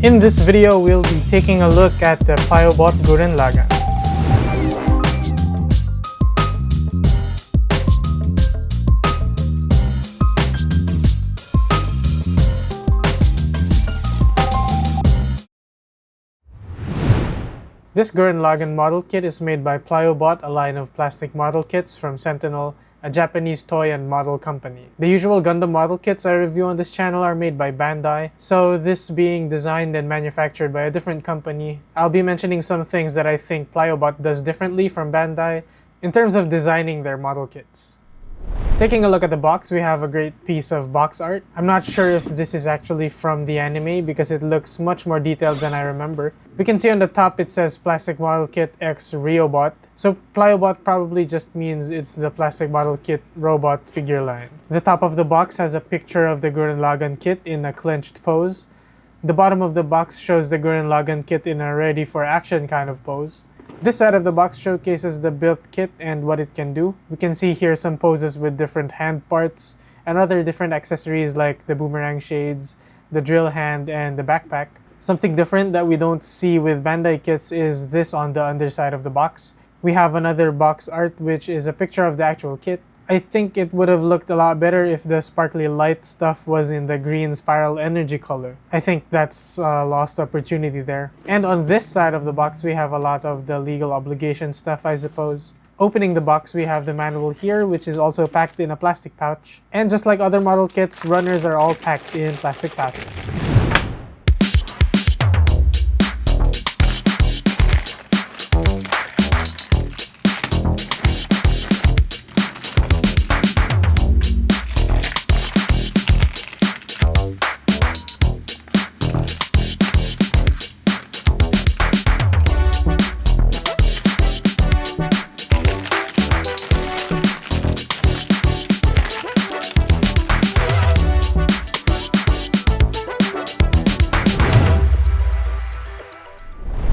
In this video, we'll be taking a look at the Plaiobot Gurren Lagann. This Gurren Lagann model kit is made by Plaiobot, a line of plastic model kits from Sentinel, a Japanese toy and model company. The usual Gundam model kits I review on this channel are made by Bandai, so this being designed and manufactured by a different company, I'll be mentioning some things that I think Plaiobot does differently from Bandai in terms of designing their model kits. Taking a look at the box, we have a great piece of box art. I'm not sure if this is actually from the anime because it looks much more detailed than I remember. We can see on the top it says Plastic Model Kit X Riobot, so Plaiobot probably just means it's the Plastic Model Kit robot figure line. The top of the box has a picture of the Gurren Lagann kit in a clenched pose. The bottom of the box shows the Gurren Lagann kit in a ready for action kind of pose. This side of the box showcases the built kit and what it can do. We can see here some poses with different hand parts and other different accessories like the boomerang shades, the drill hand, and the backpack. Something different that we don't see with Bandai kits is this on the underside of the box. We have another box art which is a picture of the actual kit. I think it would have looked a lot better if the sparkly light stuff was in the green spiral energy color. I think that's a lost opportunity there. And on this side of the box, we have a lot of the legal obligation stuff, I suppose. Opening the box, we have the manual here, which is also packed in a plastic pouch. And just like other model kits, runners are all packed in plastic pouches.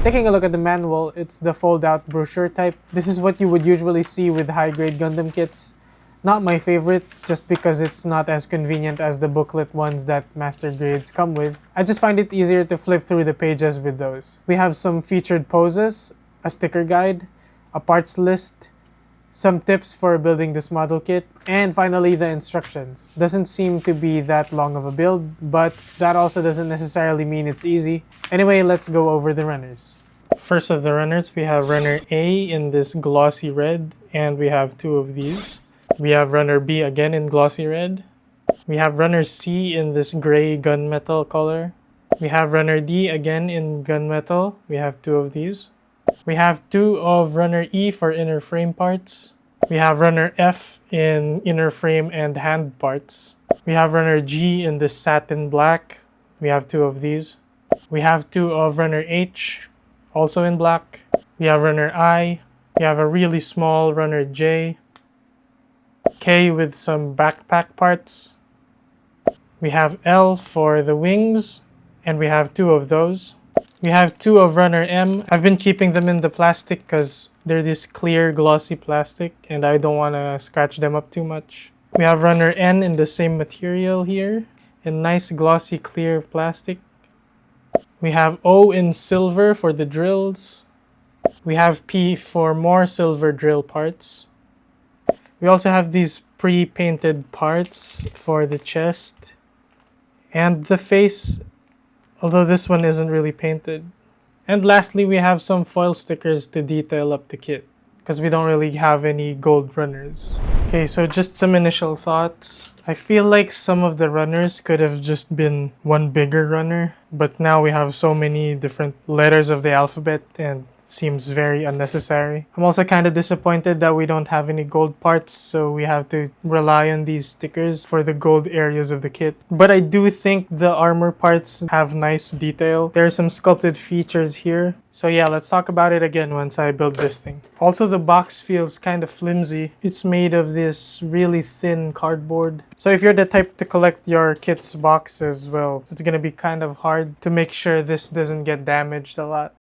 Taking a look at the manual, it's the fold-out brochure type. This is what you would usually see with high-grade Gundam kits. Not my favorite, just because it's not as convenient as the booklet ones that master grades come with. I just find it easier to flip through the pages with those. We have some featured poses, a sticker guide, a parts list, some tips for building this model kit, and finally the instructions. Doesn't seem to be that long of a build, but that also doesn't necessarily mean it's easy. Anyway, let's go over the runners. First of the runners, we have runner A in this glossy red, and we have two of these. We have runner B again in glossy red. We have runner C in this gray gunmetal color. We have runner D again in gunmetal. We have two of these. We have two of runner E for inner frame parts. We have runner F in inner frame and hand parts. We have runner G in this satin black. We have two of these. We have two of runner H, also in black. We have runner I. We have a really small runner J. K with some backpack parts. We have L for the wings, and we have two of those. We have two of runner M. I've been keeping them in the plastic because they're this clear glossy plastic and I don't want to scratch them up too much. We have runner N in the same material here, in nice glossy clear plastic. We have O in silver for the drills. We have P for more silver drill parts. We also have these pre-painted parts for the chest and the face, although this one isn't really painted. And lastly, we have some foil stickers to detail up the kit, because we don't really have any gold runners. Okay, so just some initial thoughts. I feel like some of the runners could have just been one bigger runner, but now we have so many different letters of the alphabet and seems very unnecessary. I'm also kind of disappointed that we don't have any gold parts, so we have to rely on these stickers for the gold areas of the kit. But I do think the armor parts have nice detail. There are some sculpted features here. So yeah, let's talk about it again once I build this thing. Also, the box feels kind of flimsy. It's made of this really thin cardboard. So if you're the type to collect your kit's boxes, well, it's gonna be kind of hard to make sure this doesn't get damaged a lot.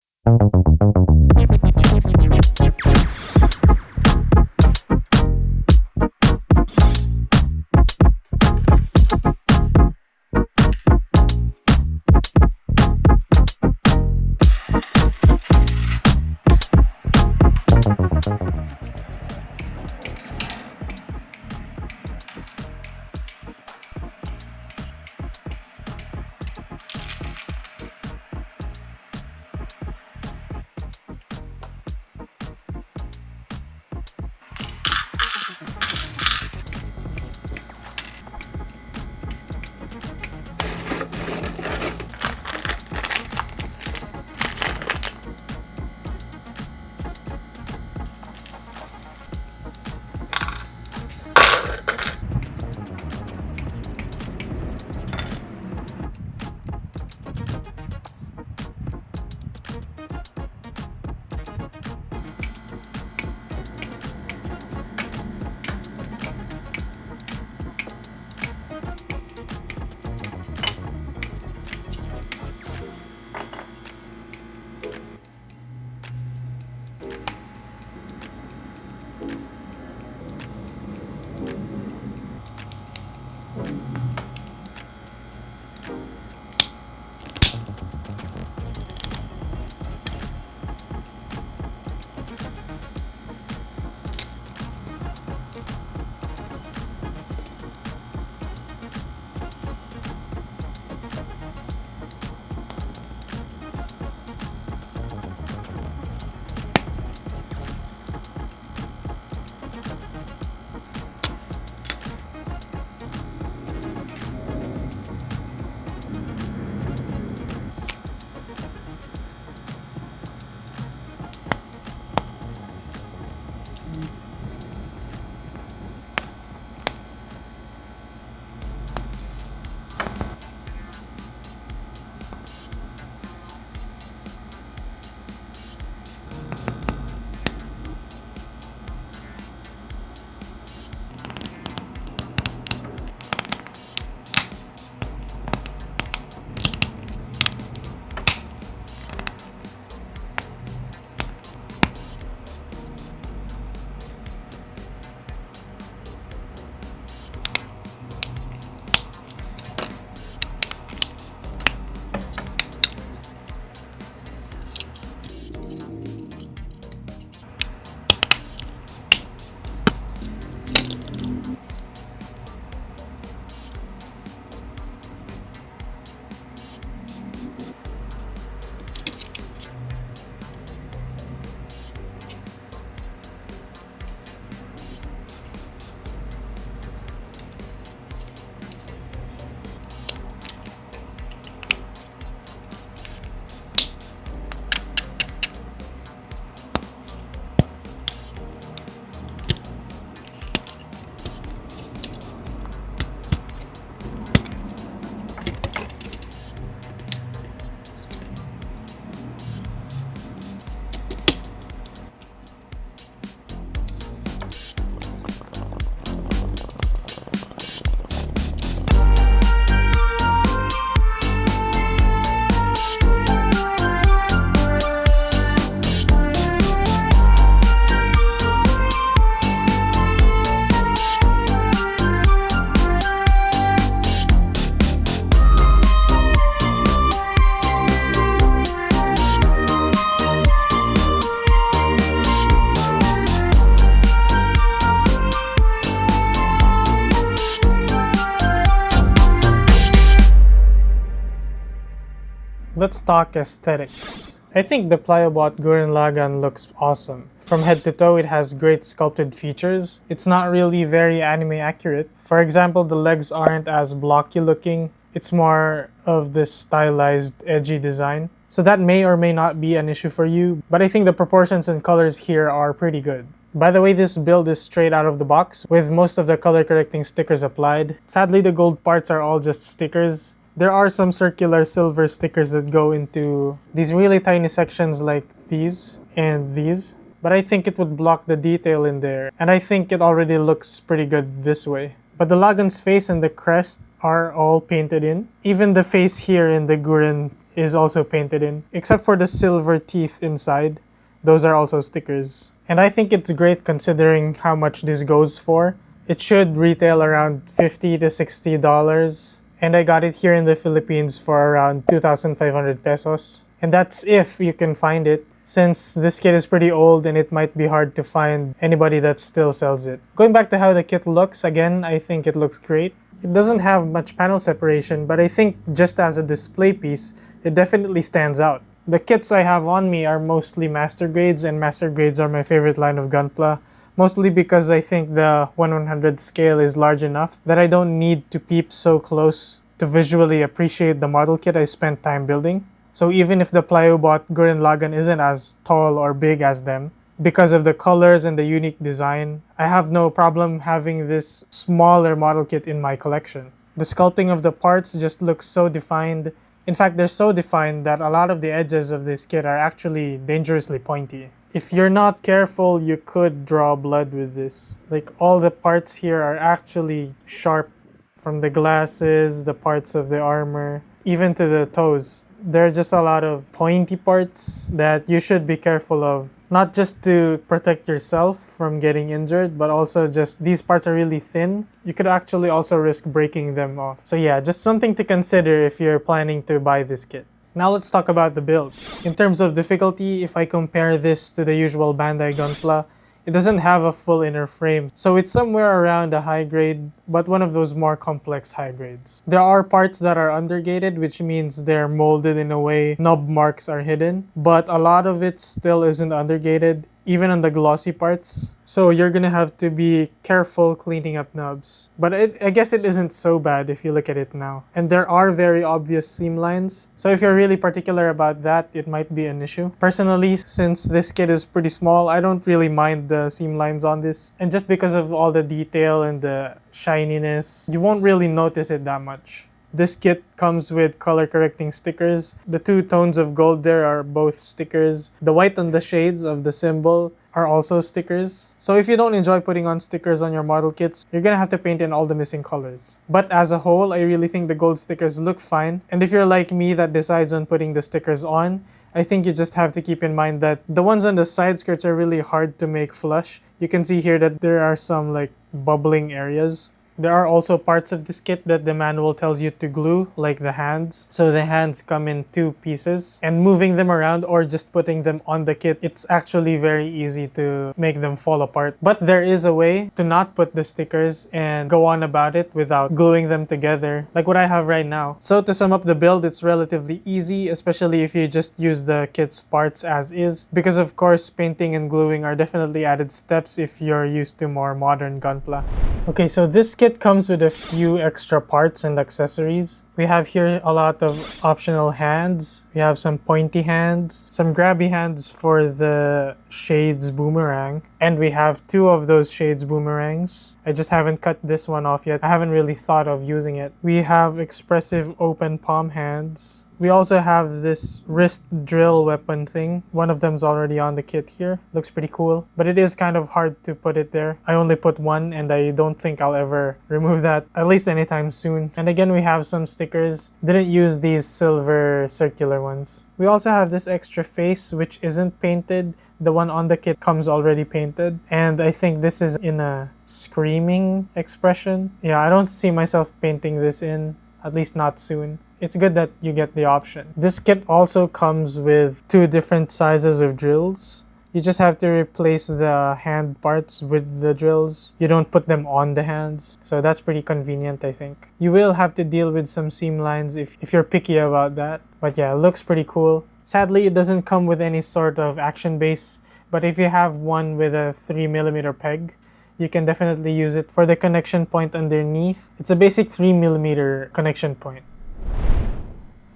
Let's talk aesthetics. I think the Plaiobot Gurren Lagann looks awesome. From head to toe, it has great sculpted features. It's not really very anime accurate. For example, the legs aren't as blocky looking. It's more of this stylized, edgy design. So that may or may not be an issue for you, but I think the proportions and colors here are pretty good. By the way, this build is straight out of the box, with most of the color correcting stickers applied. Sadly, the gold parts are all just stickers. There are some circular silver stickers that go into these really tiny sections like these and these, but I think it would block the detail in there, and I think it already looks pretty good this way. But the Lagann's face and the crest are all painted in. Even the face here in the Gurren is also painted in, except for the silver teeth inside. Those are also stickers. And I think it's great considering how much this goes for. It should retail around $50 to $60. And I got it here in the Philippines for around 2,500 pesos. And that's if you can find it, since this kit is pretty old and it might be hard to find anybody that still sells it. Going back to how the kit looks, again, I think it looks great. It doesn't have much panel separation, but I think just as a display piece, it definitely stands out. The kits I have on me are mostly master grades, and master grades are my favorite line of gunpla. Mostly because I think the 1/100 scale is large enough that I don't need to peep so close to visually appreciate the model kit I spent time building. So even if the Plaiobot Gurren Lagann isn't as tall or big as them, because of the colors and the unique design, I have no problem having this smaller model kit in my collection. The sculpting of the parts just looks so defined. In fact, they're so defined that a lot of the edges of this kit are actually dangerously pointy. If you're not careful, you could draw blood with this. Like, all the parts here are actually sharp, from the glasses, the parts of the armor, even to the toes. There are just a lot of pointy parts that you should be careful of. Not just to protect yourself from getting injured, but also just these parts are really thin. You could actually also risk breaking them off. So yeah, just something to consider if you're planning to buy this kit. Now let's talk about the build. In terms of difficulty, if I compare this to the usual Bandai Gunpla, it doesn't have a full inner frame, so it's somewhere around a high grade, but one of those more complex high grades. There are parts that are undergated, which means they're molded in a way knob marks are hidden, but a lot of it still isn't undergated, even on the glossy parts. So you're gonna have to be careful cleaning up nubs. But I guess it isn't so bad if you look at it now. And there are very obvious seam lines. So if you're really particular about that, it might be an issue. Personally, since this kit is pretty small, I don't really mind the seam lines on this. And just because of all the detail and the shininess, you won't really notice it that much. This kit comes with color correcting stickers. The two tones of gold there are both stickers. The white on the shades of the symbol are also stickers. So if you don't enjoy putting on stickers on your model kits, you're gonna have to paint in all the missing colors. But as a whole, I really think the gold stickers look fine. And if you're like me that decides on putting the stickers on, I think you just have to keep in mind that the ones on the side skirts are really hard to make flush. You can see here that there are some like bubbling areas. There are also parts of this kit that the manual tells you to glue, like the hands. So the hands come in two pieces, and moving them around or just putting them on the kit, it's actually very easy to make them fall apart. But there is a way to not put the stickers and go on about it without gluing them together, like what I have right now. So to sum up the build, it's relatively easy, especially if you just use the kit's parts as is, because of course painting and gluing are definitely added steps if you're used to more modern gunpla. Okay, so this kit comes with a few extra parts and accessories. We have here a lot of optional hands. We have some pointy hands, some grabby hands for the Shades boomerang, and we have two of those Shades boomerangs. I just haven't cut this one off yet. I haven't really thought of using it. We have expressive open palm hands. We also have this wrist drill weapon thing. One of them's already on the kit here. Looks pretty cool, but it is kind of hard to put it there. I only put one, and I don't think I'll ever remove that, at least anytime soon. And again, we have some stickers. Didn't use these silver circular ones. We also have this extra face, which isn't painted. The one on the kit comes already painted, and I think this is in a screaming expression. Yeah, I don't see myself painting this in, at least not soon. It's good that you get the option. This kit also comes with two different sizes of drills. You just have to replace the hand parts with the drills. You don't put them on the hands. So that's pretty convenient, I think. You will have to deal with some seam lines if you're picky about that. But yeah, it looks pretty cool. Sadly, it doesn't come with any sort of action base. But if you have one with a 3mm peg, you can definitely use it for the connection point underneath. It's a basic 3mm connection point.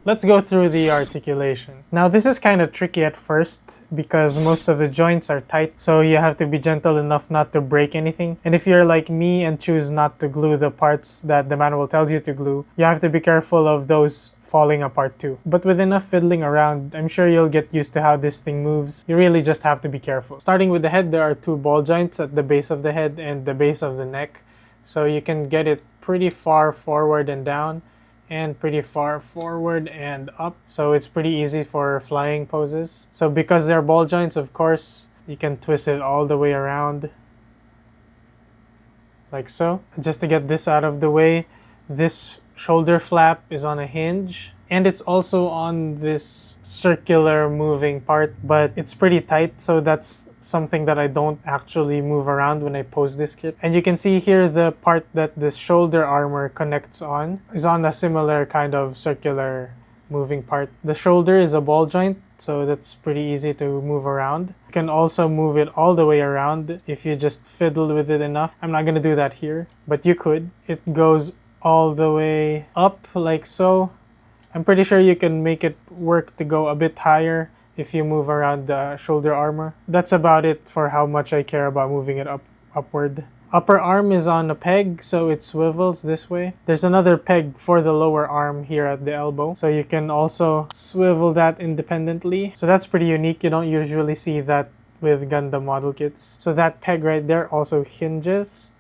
Let's go through the articulation. Now this is kind of tricky at first because most of the joints are tight, so you have to be gentle enough not to break anything. And if you're like me and choose not to glue the parts that the manual tells you to glue, you have to be careful of those falling apart too. But with enough fiddling around, I'm sure you'll get used to how this thing moves. You really just have to be careful. Starting with the head, there are 2 ball joints at the base of the head and the base of the neck. So you can get it pretty far forward and down, and pretty far forward and up, so it's pretty easy for flying poses. So because they're ball joints, of course, you can twist it all the way around like so. Just to get this out of the way, this shoulder flap is on a hinge, and it's also on this circular moving part, but it's pretty tight, so that's something that I don't actually move around when I pose this kit. And you can see here the part that this shoulder armor connects on is on a similar kind of circular moving part. The shoulder is a ball joint, so that's pretty easy to move around. You can also move it all the way around if you just fiddle with it enough. I'm not gonna do that here, but you could. It goes all the way up like so. I'm pretty sure you can make it work to go a bit higher if you move around the shoulder armor. That's about it for how much I care about moving it upward. Upper arm is on a peg, so it swivels this way. There's another peg for the lower arm here at the elbow, so you can also swivel that independently. So that's pretty unique. You don't usually see that with Gundam model kits. So that peg right there also hinges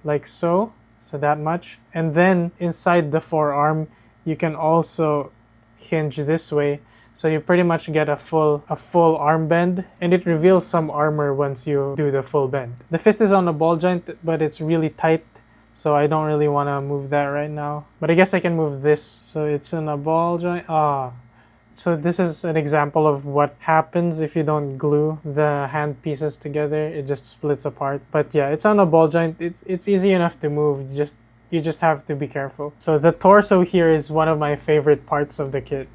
like so. So that much. And then inside the forearm, you can also hinge this way. So you pretty much get a full arm bend, and it reveals some armor once you do the full bend. The fist is on a ball joint, but it's really tight, so I don't really want to move that right now. But I guess I can move this. So it's in a ball joint. So this is an example of what happens if you don't glue the hand pieces together. It just splits apart. But yeah, it's on a ball joint. It's easy enough to move. You just have to be careful. So the torso here is one of my favorite parts of the kit.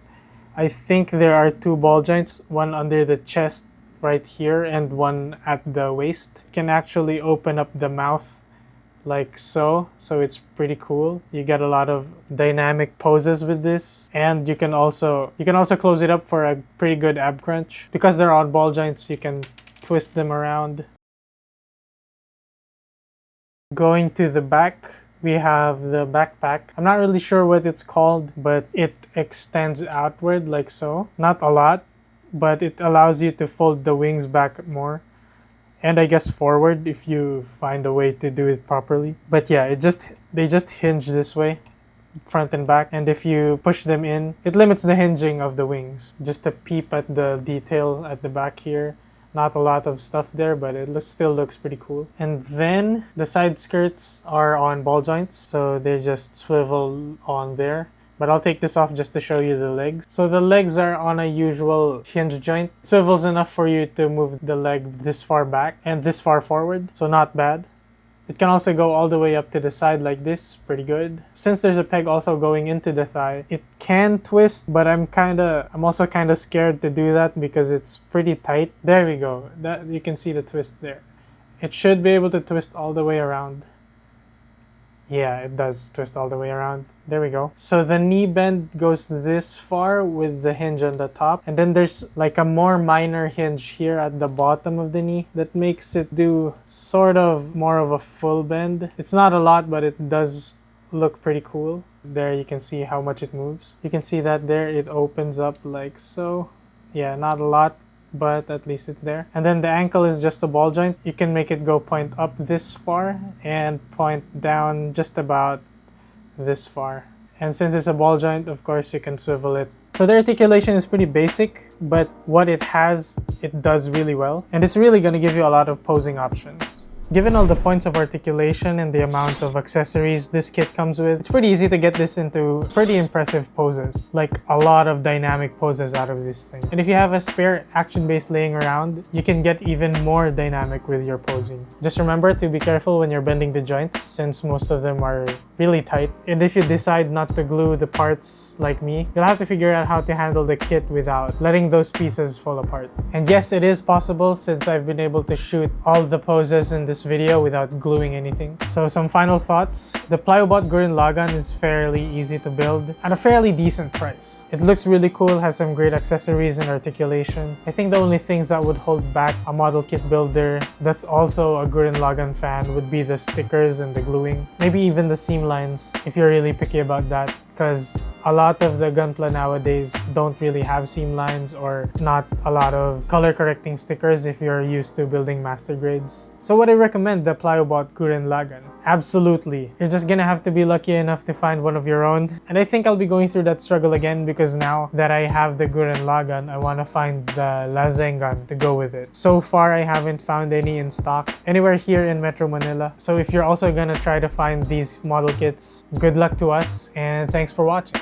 I think there are 2 ball joints, one under the chest right here and one at the waist. You can actually open up the mouth like so, so it's pretty cool. You get a lot of dynamic poses with this, and you can also close it up for a pretty good ab crunch. Because they're on ball joints, you can twist them around. Going to the back, we have the backpack. I'm not really sure what it's called, but it extends outward like so. Not a lot, but it allows you to fold the wings back more. And I guess forward if you find a way to do it properly. But yeah, they just hinge this way, front and back. And if you push them in, it limits the hinging of the wings. Just a peep at the detail at the back here. Not a lot of stuff there, but it still looks pretty cool. And then the side skirts are on ball joints, so they just swivel on there. But I'll take this off just to show you the legs. So the legs are on a usual hinge joint. It swivels enough for you to move the leg this far back and this far forward, so not bad. It can also go all the way up to the side like this, pretty good. Since there's a peg also going into the thigh, it can twist, but I'm also kind of scared to do that because it's pretty tight. There we go. That you can see the twist there. It should be able to twist all the way around. Yeah, it does twist all the way around. There we go. So the knee bend goes this far with the hinge on the top. And then there's like a more minor hinge here at the bottom of the knee that makes it do sort of more of a full bend. It's not a lot, but it does look pretty cool. There you can see how much it moves. You can see that there it opens up like so. Yeah, not a lot, but at least it's there. And then the ankle is just a ball joint. You can make it go point up this far and point down just about this far. And since it's a ball joint, of course, you can swivel it. So the articulation is pretty basic, but what it has, it does really well. And it's really going to give you a lot of posing options. Given all the points of articulation and the amount of accessories this kit comes with, it's pretty easy to get this into pretty impressive poses. Like a lot of dynamic poses out of this thing. And if you have a spare action base laying around, you can get even more dynamic with your posing. Just remember to be careful when you're bending the joints, since most of them are really tight. And if you decide not to glue the parts like me, you'll have to figure out how to handle the kit without letting those pieces fall apart. And yes, it is possible, since I've been able to shoot all the poses in this video without gluing anything. So some final thoughts. The Plaiobot Gurren Lagann is fairly easy to build at a fairly decent price. It looks really cool, has some great accessories and articulation. I think the only things that would hold back a model kit builder that's also a Gurren Lagann fan would be the stickers and the gluing. Maybe even the seam lines, if you're really picky about that, because a lot of the gunpla nowadays don't really have seam lines or not a lot of color correcting stickers if you're used to building master grades. So would I recommend the Plaiobot Gurren Lagann? Absolutely. You're just gonna have to be lucky enough to find one of your own. And I think I'll be going through that struggle again, because now that I have the Gurren Lagann, I want to find the Lazengan to go with it. So far, I haven't found any in stock anywhere here in Metro Manila. So if you're also gonna try to find these model kits, good luck to us, and thanks for watching.